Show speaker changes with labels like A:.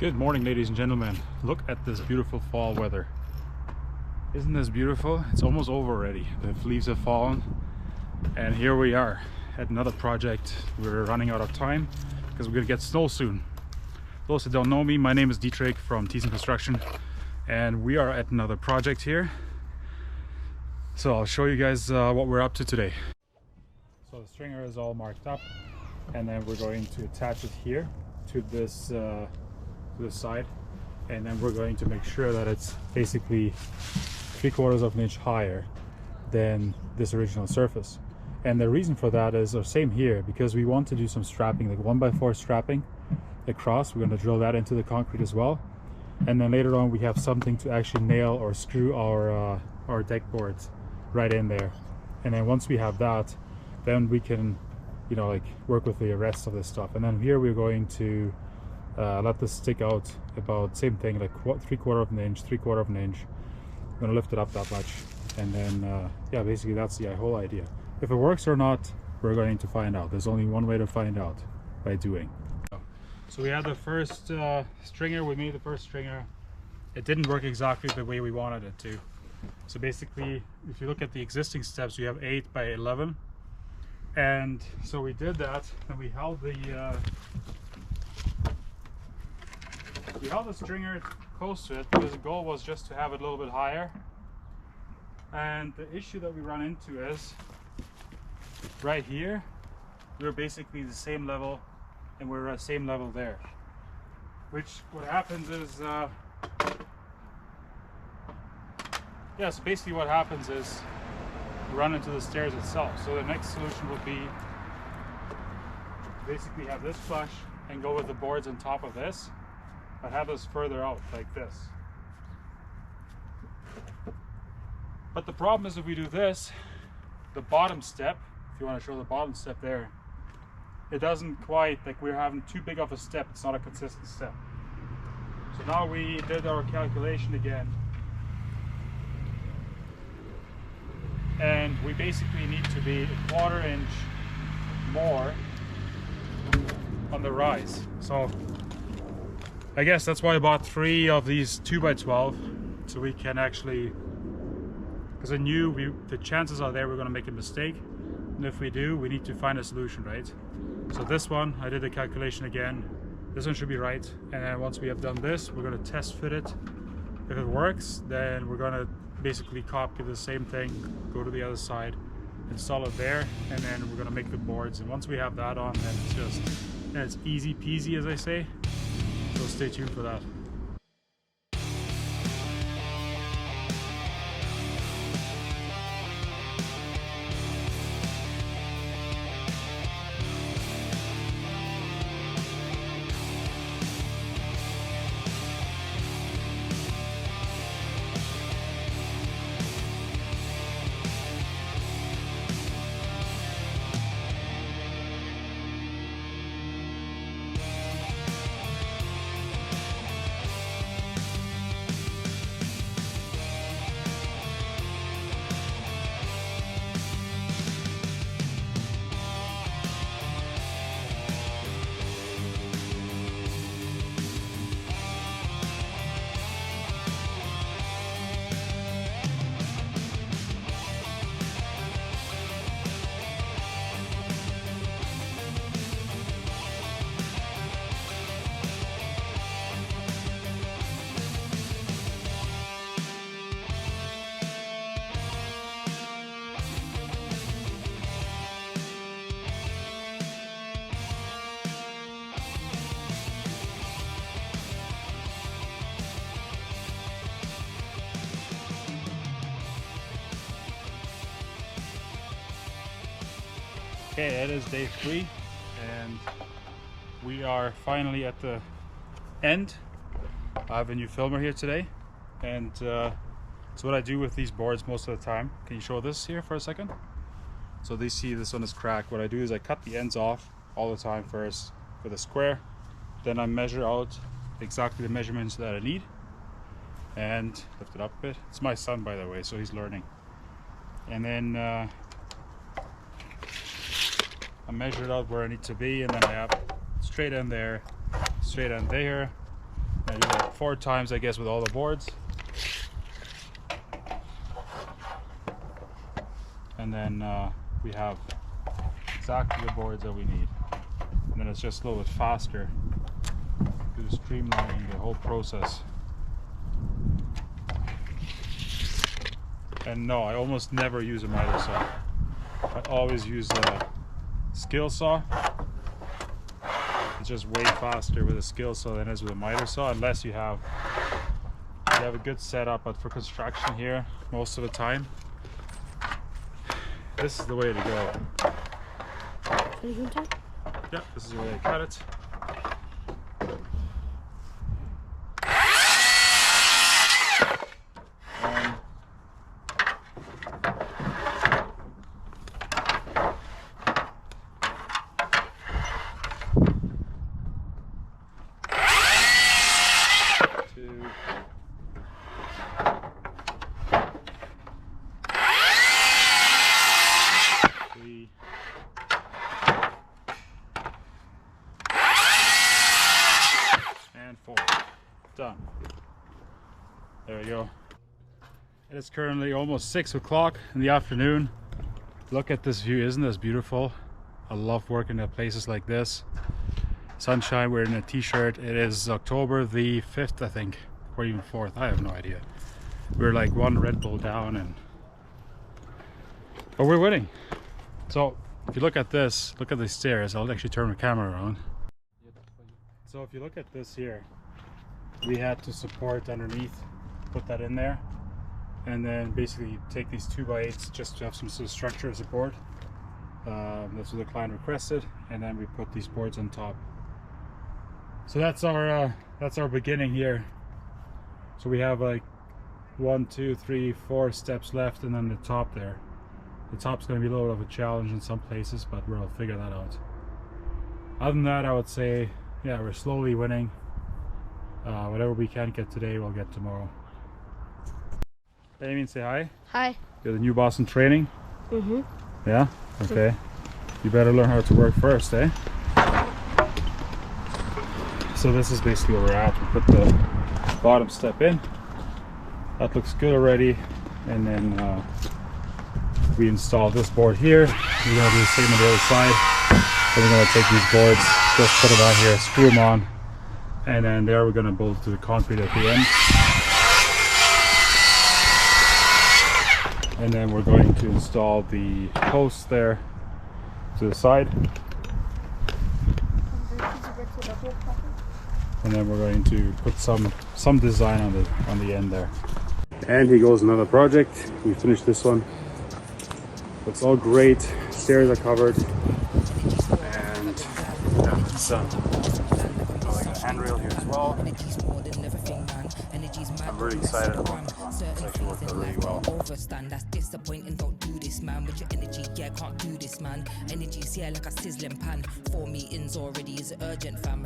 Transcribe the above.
A: Good morning, ladies and gentlemen. Look at this beautiful fall weather. Isn't this beautiful? It's almost over already. The leaves have fallen and here we are at another project. We're running out of time because we're gonna get snow soon. Those that don't know me, my name is Dietrich from Tiessen Construction and we are at another project here. So I'll show you guys what we're up to today. So the stringer is all marked up and then we're going to attach it here to this side, and then we're going to make sure that it's basically 3/4 of an inch higher than this original surface. And the reason for that is the same here, because we want to do some strapping, like 1x4 strapping across. We're going to drill that into the concrete as well, and then later on we have something to actually nail or screw our deck boards right in there. And then once we have that, then we can, you know, like work with the rest of this stuff. And then here we're going to let this stick out about same thing, like 3/4 of an inch, 3/4 of an inch. I'm gonna lift it up that much, and then yeah, basically that's the whole idea. If it works or not, we're going to find out. There's only one way to find out, by doing. So we had the first stringer. We made the first stringer. It didn't work exactly the way we wanted it to. So basically, if you look at the existing steps, we have 8 by 11, and so we did that, and we held the stringer close to it because the goal was just to have it a little bit higher. And the issue that we run into is right here, we're basically the same level and we're at the same level there. Which what happens is, yeah, so basically what happens is we run into the stairs itself. So the next solution would be basically have this flush and go with the boards on top of this, but have this further out like this. But the problem is if we do this, the bottom step, if you want to show the bottom step there, it doesn't quite, like we're having too big of a step, it's not a consistent step. So now we did our calculation again, and we basically need to be 1/4 inch more on the rise. So I guess that's why I bought 3 of these 2x12, so we can actually, because I knew the chances are there we're going to make a mistake, and if we do, we need to find a solution, right? So this one, I did the calculation again. This one should be right, and then once we have done this, we're going to test fit it. If it works, then we're going to basically copy the same thing, go to the other side, install it there, and then we're going to make the boards. And once we have that on, then it's easy peasy, as I say. So stay tuned for that. Okay, it is day 3 and we are finally at the end. I have a new filmer here today, and so what I do with these boards most of the time, can you show this here for a second? So they see this one is cracked. What I do is I cut the ends off all the time first for the square, then I measure out exactly the measurements that I need and lift it up a bit. It's my son, by the way, so he's learning. And then I measured out where I need to be, and then I have straight end there, straight end there, I do that 4 times, I guess, with all the boards. And then we have exactly the boards that we need. And then it's just a little bit faster to streamlining the whole process. And no, I almost never use a miter saw. I always use a skill saw. It's just way faster with a skill saw than it is with a miter saw, unless you have a good setup. But for construction here, most of the time, this is the way to go. Yeah, this is the way I cut it. And 4. Done. There we go. It is currently almost 6 o'clock in the afternoon. Look at this view, isn't this beautiful? I love working at places like this. Sunshine, we're in a t-shirt. It is October the 5th, I think, or even 4th, I have no idea. We're like 1 Red Bull down, but we're winning. So if you look at this, look at the stairs. I'll actually turn the camera around. So if you look at this here, we had to support underneath, put that in there, and then basically take these 2x8s just to have some sort of structure support. That's what the client requested, and then we put these boards on top. So that's our beginning here. So we have like 1, 2, 3, 4 steps left, and then the top there. The top's going to be a little bit of a challenge in some places, but we'll figure that out. Other than that, I would say, yeah, we're slowly winning. Whatever we can't get today, we'll get tomorrow. Damien, say hi.
B: Hi.
A: You're the new boss in training?
B: Mm-hmm.
A: Yeah? Okay. You better learn how to work first, eh? So this is basically where we're at. We put the bottom step in. That looks good already. And then we install this board here. We're going to do the same on the other side. So we're going to take these boards, just put them on here, screw them on, and then there we're going to bolt to the concrete at the end. And then we're going to install the posts there to the side. And then we're going to put some design on the end there. And here goes another project. We finished this one. Looks all great. Stairs are covered. And yeah, it's like a handrail here as well. I'm really excited about this one. It's actually worked out really well.
C: That's disappointing, don't do this, man. With your energy, yeah, can't do this, man. Energy's, yeah, like a sizzling pan. 4 meetings already is urgent, fam.